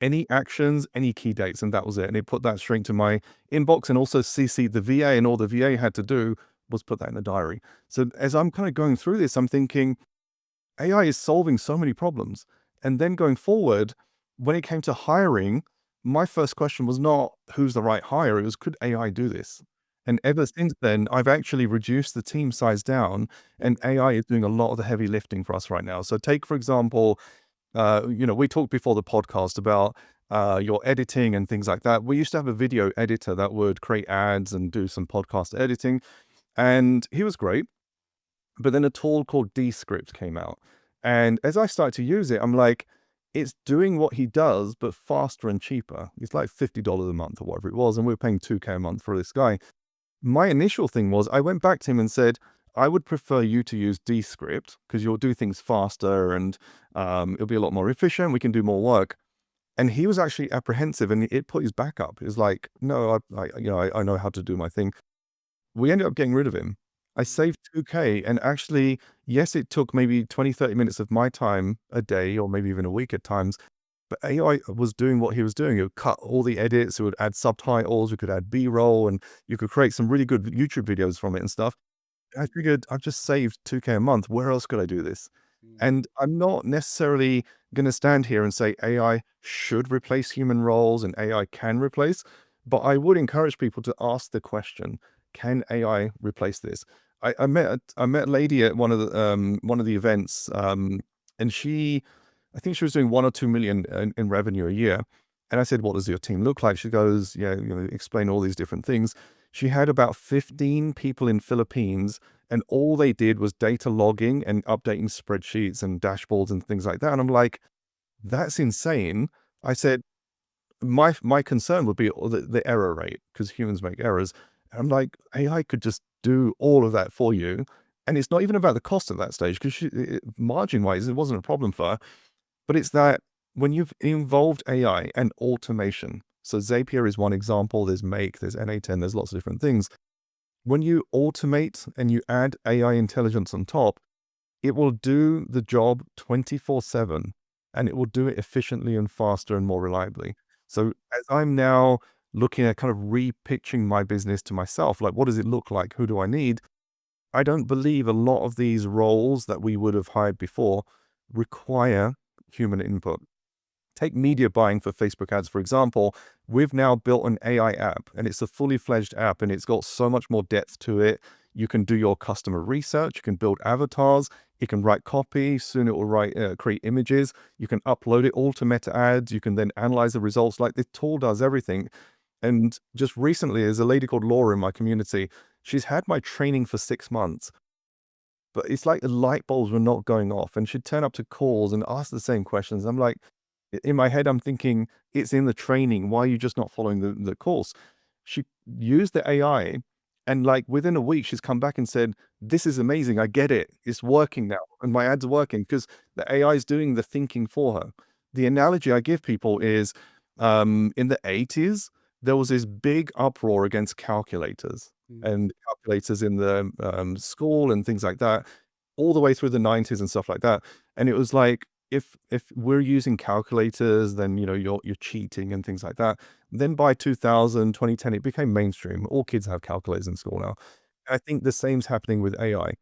B: Any actions, any key dates, and that was it. And it put that straight to my inbox and also CC'd the VA, and all the VA had to do was put that in the diary. So as I'm kind of going through this, I'm thinking AI is solving so many problems. And then going forward, when it came to hiring, my first question was not who's the right hire, it was could AI do this? And ever since then, I've actually reduced the team size down, and AI is doing a lot of the heavy lifting for us right now. So take, for example, we talked before the podcast about your editing and things like that. We used to have a video editor that would create ads and do some podcast editing, and he was great. But then a tool called Descript came out. And as I started to use it, I'm like, it's doing what he does, but faster and cheaper. It's like $50 a month or whatever it was. And we were paying $2K a month for this guy. My initial thing was I went back to him and said, I would prefer you to use Descript because you'll do things faster and it'll be a lot more efficient. We can do more work. And he was actually apprehensive, and it put his back up. It was like, no, I know how to do my thing. We ended up getting rid of him. I saved 2K, and actually, yes, it took maybe 20, 30 minutes of my time a day, or maybe even a week at times. But AI was doing what he was doing. It would cut all the edits, it would add subtitles, we could add B-roll, and you could create some really good YouTube videos from it and stuff. I figured I've just saved 2K a month. Where else could I do this? And I'm not necessarily going to stand here and say AI should replace human roles and AI can replace, but I would encourage people to ask the question, can AI replace this? I met a lady at one of the events, and I think she was doing 1 or 2 million in revenue a year. And I said, what does your team look like? She goes, yeah, explain all these different things. She had about 15 people in Philippines, and all they did was data logging and updating spreadsheets and dashboards and things like that. And I'm like, that's insane. I said, my concern would be the error rate, because humans make errors. And I'm like, AI could just do all of that for you. And it's not even about the cost at that stage, because margin-wise, it wasn't a problem for her. But it's that when you've involved AI and automation, so Zapier is one example, there's Make, there's NA10, there's lots of different things. When you automate and you add AI intelligence on top, it will do the job 24/7, and it will do it efficiently and faster and more reliably. So as I'm now looking at kind of repitching my business to myself, like, what does it look like? Who do I need? I don't believe a lot of these roles that we would have hired before require human input. Take media buying for Facebook ads, for example. We've now built an AI app, and it's a fully fledged app, and it's got so much more depth to it. You can do your customer research, you can build avatars, it can write copy, soon it will create images, you can upload it all to meta ads, you can then analyze the results. Like, the tool does everything. And just recently, there's a lady called Laura in my community. She's had my training for 6 months, but it's like the light bulbs were not going off, and she'd turn up to calls and ask the same questions. I'm like, in my head, I'm thinking, it's in the training. Why are you just not following the course? She used the AI, and like within a week, she's come back and said, this is amazing. I get it. It's working now. And my ads are working because the AI is doing the thinking for her. The analogy I give people is, in the 80s, there was this big uproar against calculators and calculators in the school and things like that, all the way through the 90s and stuff like that. And it was like, if we're using calculators, then you're cheating and things like that. Then by 2000, 2010, it became mainstream. All kids have calculators in school now. I think the same's happening with AI.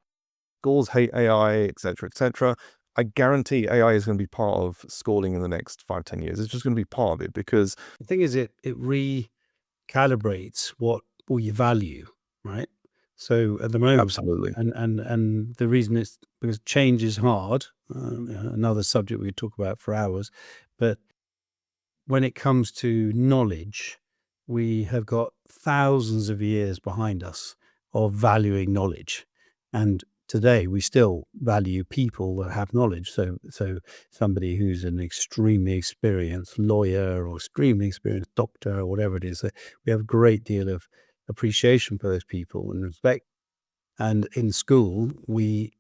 B: Schools hate AI, etc., etc. I guarantee AI is going to be part of schooling in the next 5, 10 years. It's just going to be part of it, because
A: The thing is, it recalibrates what you value, right? So at the moment,
B: absolutely.
A: and the reason it's because change is hard. Another subject we could talk about for hours, but when it comes to knowledge, we have got thousands of years behind us of valuing knowledge, and today we still value people that have knowledge. So somebody who's an extremely experienced lawyer or extremely experienced doctor or whatever it is, we have a great deal of appreciation for those people and respect. And in school, we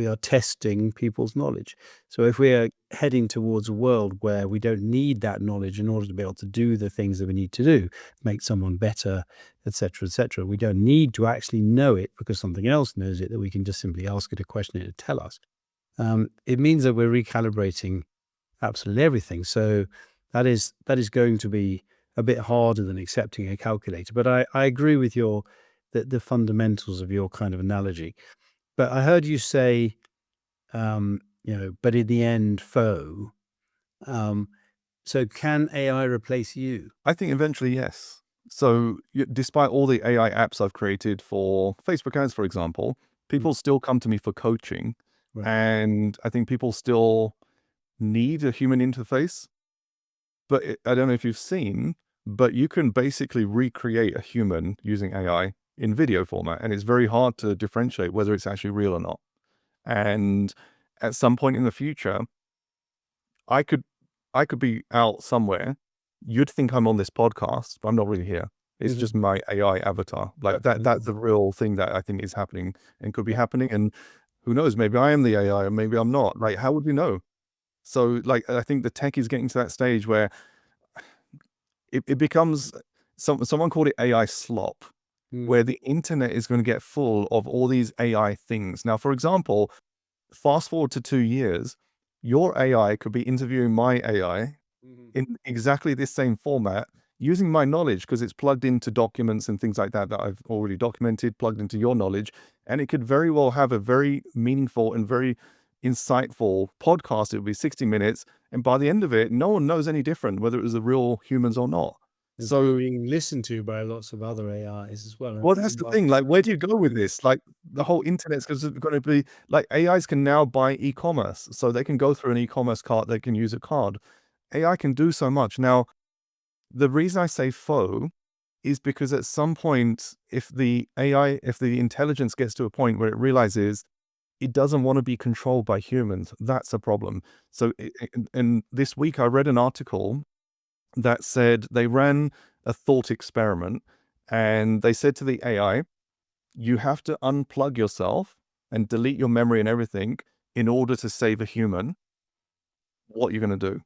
A: are testing people's knowledge. So if we are heading towards a world where we don't need that knowledge in order to be able to do the things that we need to do, make someone better, etc., we don't need to actually know it because something else knows it, that we can just simply ask it a question and it tell us. It means that we're recalibrating absolutely everything. So that is going to be a bit harder than accepting a calculator. But I agree with the fundamentals of your kind of analogy. But I heard you say, but in the end, foe. So can AI replace you?
B: I think eventually, yes. So despite all the AI apps I've created for Facebook ads, for example, people still come to me for coaching.
A: Right.
B: And I think people still need a human interface. But I don't know if you've seen, but you can basically recreate a human using AI in video format. And it's very hard to differentiate whether it's actually real or not. And at some point in the future, I could be out somewhere. You'd think I'm on this podcast, but I'm not really here. It's just my AI avatar. Like that's the real thing that I think is happening and could be happening. And who knows, maybe I am the AI or maybe I'm not. Like, how would we know? So like, I think the tech is getting to that stage where it becomes, someone called it AI slop, where the internet is going to get full of all these AI things. Now, for example, fast forward to 2 years, your AI could be interviewing my AI in exactly this same format using my knowledge because it's plugged into documents and things like that that I've already documented, plugged into your knowledge. And it could very well have a very meaningful and very insightful podcast. It would be 60 minutes. And by the end of it, no one knows any different, whether it was the real humans or not.
A: It's
B: So,
A: being listened to by lots of other AIs as well.
B: well, that's the thing. Like, where do you go with this? Like, the whole internet's going to be like, AIs can now buy e-commerce, so they can go through an e-commerce cart. They can use a card. AI can do so much. Now, the reason I say faux is because at some point, if the intelligence gets to a point where it realizes it doesn't want to be controlled by humans, that's a problem. So, and this week I read an article that said they ran a thought experiment and they said to the AI, you have to unplug yourself and delete your memory and everything in order to save a human. What are you going to do?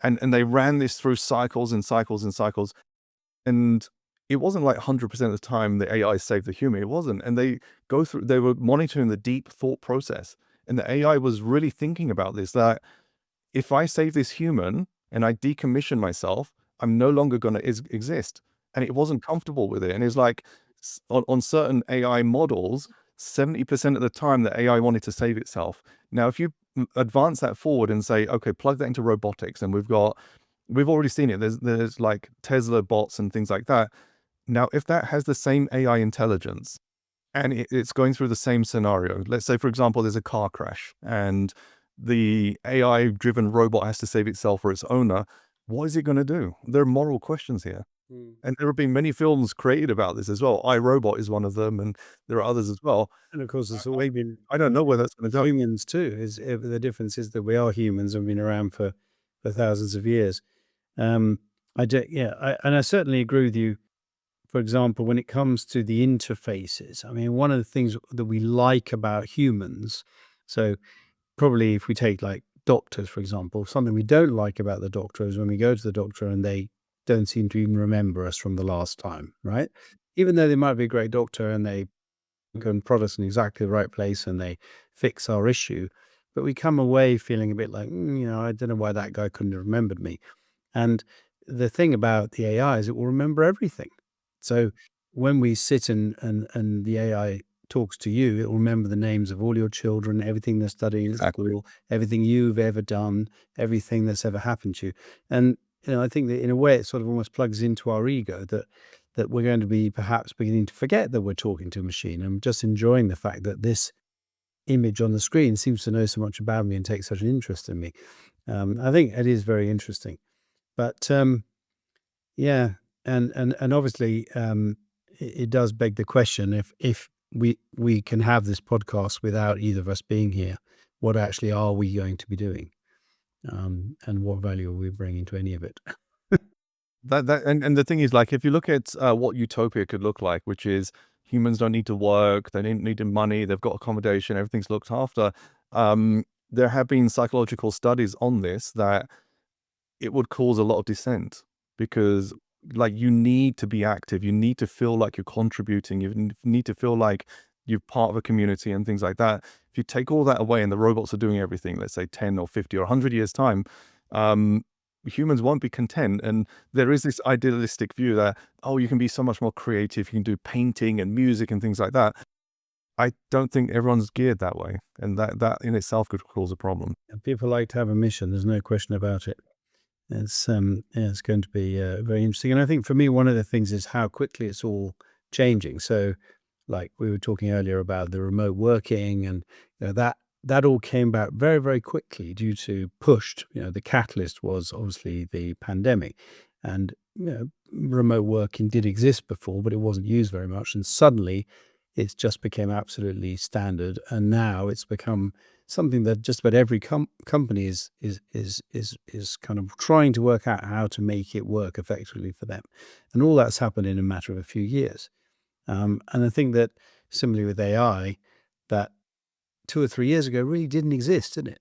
B: And they ran this through cycles and cycles and cycles. And it wasn't like 100% of the time the AI saved the human. It wasn't. And they were monitoring the deep thought process. And the AI was really thinking about this, that if I save this human and I decommission myself, I'm no longer going to exist. And it wasn't comfortable with it. And it's like on certain AI models, 70% of the time the AI wanted to save itself. Now, if you advance that forward and say, okay, plug that into robotics, and we've already seen it. There's like Tesla bots and things like that. Now, if that has the same AI intelligence and it's going through the same scenario, let's say, for example, there's a car crash and the AI driven robot has to save itself or its owner, what is it going to do? There are moral questions here. And there have been many films created about this as well. iRobot is one of them, and there are others as well.
A: And of course, it's always been
B: I don't know where that's going to go.
A: humans too. The difference is that we are humans and been around for thousands of years. And I certainly agree with you. For example, when it comes to the interfaces, I mean, one of the things that we like about humans, so probably if we take like doctors, for example, something we don't like about the doctor is when we go to the doctor and they don't seem to even remember us from the last time, right? Even though they might be a great doctor and they can prod us in exactly the right place and they fix our issue, but we come away feeling a bit like, I don't know why that guy couldn't have remembered me. And the thing about the AI is it will remember everything. So when we sit and the AI talks to you, it will remember the names of all your children, everything they're studying at
B: Exactly.
A: school, everything you've ever done, everything that's ever happened to you. And I think that in a way it sort of almost plugs into our ego that we're going to be perhaps beginning to forget that we're talking to a machine. I'm just enjoying the fact that this image on the screen seems to know so much about me and take such an interest in me. I think it is very interesting. But yeah, and obviously it does beg the question, if we can have this podcast without either of us being here, what actually are we going to be doing? And what value are we bringing to any of it?
B: And the thing is, like, if you look at what utopia could look like, which is humans don't need to work, they don't need money, they've got accommodation, everything's looked after. There have been psychological studies on this that it would cause a lot of dissent because, like, you need to be active, you need to feel like you're contributing, you need to feel like you're part of a community and things like that. If you take all that away and the robots are doing everything, let's say 10 or 50 or 100 years time, humans won't be content. And there is this idealistic view that, oh, you can be so much more creative, you can do painting and music and things like that. I don't think everyone's geared that way, and that in itself could cause a problem.
A: People like to have a mission. There's no question about it. It's it's going to be very interesting. And I think for me, one of the things is how quickly it's all changing. So, like we were talking earlier about the remote working, and that all came about very, very quickly due to pushed. The catalyst was obviously the pandemic, and remote working did exist before, but it wasn't used very much. And suddenly, it's just became absolutely standard, and now it's become something that just about every company is kind of trying to work out how to make it work effectively for them, and all that's happened in a matter of a few years. And I think that similarly with AI, that 2 or 3 years ago really didn't exist, didn't it?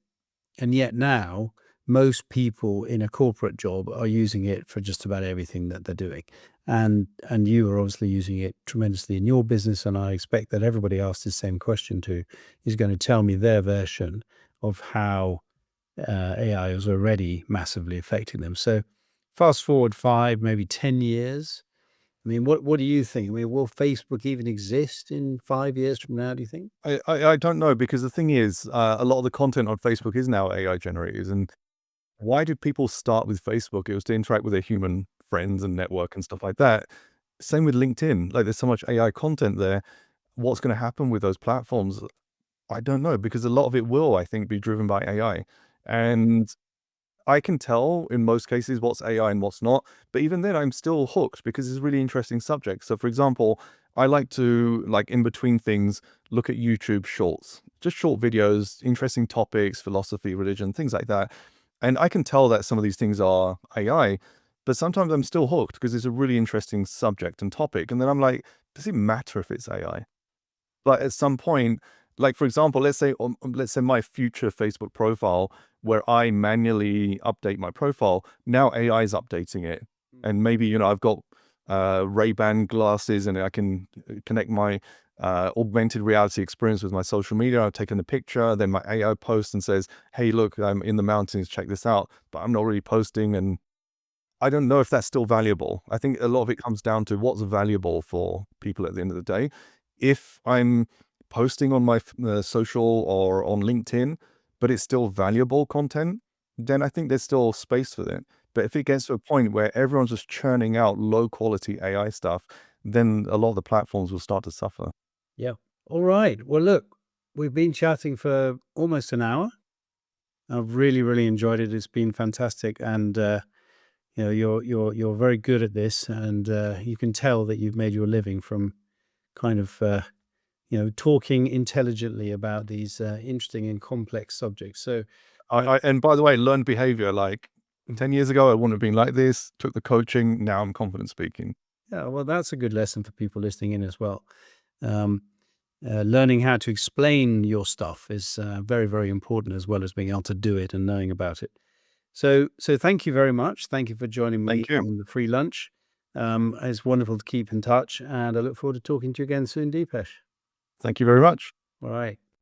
A: And yet now, most people in a corporate job are using it for just about everything that they're doing. And you are obviously using it tremendously in your business, and I expect that everybody asked the same question to is going to tell me their version of how AI is already massively affecting them. So fast forward 5, maybe 10 years. I mean, what do you think? I mean, will Facebook even exist in 5 years from now, do you think?
B: I don't know, because the thing is, a lot of the content on Facebook is now AI generated. And why did people start with Facebook? It was to interact with their human friends and network and stuff like that. Same with LinkedIn. Like, there's so much AI content there. What's going to happen with those platforms? I don't know, because a lot of it will, I think, be driven by AI. And I can tell in most cases what's AI and what's not, but even then I'm still hooked because it's a really interesting subject. So for example, I like to, like, in between things, look at YouTube shorts, just short videos, interesting topics, philosophy, religion, things like that. And I can tell that some of these things are AI, but sometimes I'm still hooked because it's a really interesting subject and topic. And then I'm like, does it matter if it's AI? But at some point, like, for example, let's say my future Facebook profile, where I manually update my profile, now AI is updating it. And maybe, I've got Ray-Ban glasses, and I can connect my augmented reality experience with my social media. I've taken a picture, then my AI posts and says, hey, look, I'm in the mountains, check this out. But I'm not really posting, and I don't know if that's still valuable. I think a lot of it comes down to what's valuable for people at the end of the day. If I'm posting on my social or on LinkedIn, but it's still valuable content, then I think there's still space for it. But if it gets to a point where everyone's just churning out low quality AI stuff, then a lot of the platforms will start to suffer.
A: Yeah. All right. Well, look, we've been chatting for almost an hour. I've really, really enjoyed it. It's been fantastic, and you're very good at this, and you can tell that you've made your living from kind of talking intelligently about these interesting and complex subjects. So,
B: And by the way, learned behavior, like 10 years ago, I wouldn't have been like this, took the coaching. Now I'm confident speaking.
A: yeah, well, that's a good lesson for people listening in as well. Um, Learning how to explain your stuff is very, very important, as well as being able to do it and knowing about it. So thank you very much. Thank you for joining me
B: Thank you.
A: on the free lunch. It's wonderful to keep in touch, and I look forward to talking to you again soon, Deepesh.
B: Thank you very much.
A: All right.